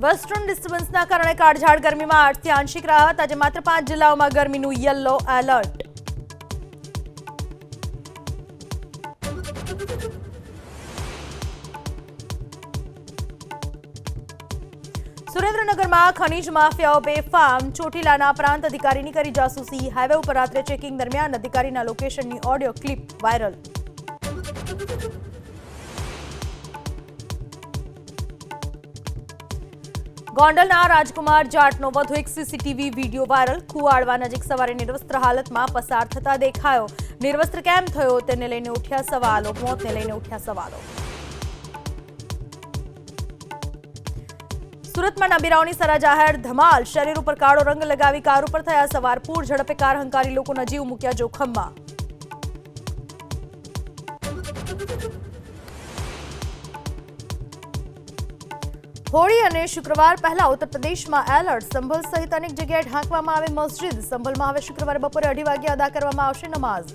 Western ડિસ્ટર્બન્સના કારણે કાળઝાળ ગરમીમાં 8 થી આંશિક રાહત। આજે માત્ર 5 જિલ્લાઓમાં ગરમીનું યલો એલર્ટ। સુરેન્દ્રનગરમાં ખનીજ માફિયાઓ બેફામ। ચોટીલાના પ્રાંત અધિકારીની કરી જાસૂસી। હાઈવે ઉપર રાત્રે ચેકિંગ દરમિયાન અધિકારીના લોકેશનની ઓડિયો ક્લિપ વાયરલ। ગોંડલના રાજકુમાર જાટનો વધુ એક સીસીટીવી વિડીયો વાયરલ। કુવાડવા નજીક સવારે નિર્વસ્ત્ર હાલતમાં પસાર થતા દેખાયો। નિર્વસ્ત્ર કેમ થયો તેને લઈને ઉઠ્યા સવાલો। મોતને લઈને ઉઠ્યા સવાલો। સુરતમાં નબીરાઓની સરા જાહેર ધમાલ। શરીર ઉપર કાળો રંગ લગાવી કાર ઉપર થયા સવાર। પૂર ઝડપે કાર હંકારી લોકોના જીવ મૂક્યા જોખમમાં। હોળી અને શુક્રવાર પહેલા ઉત્તર પ્રદેશમાં એલર્ટ। સંભલ સહિત અનેક જગ્યાએ ઢાંકવામાં આવે મસ્જિદ। સંભલમાં હવે શુક્રવારે બપોરે 2:30 વાગે અદા કરવામાં આવશે નમાઝ।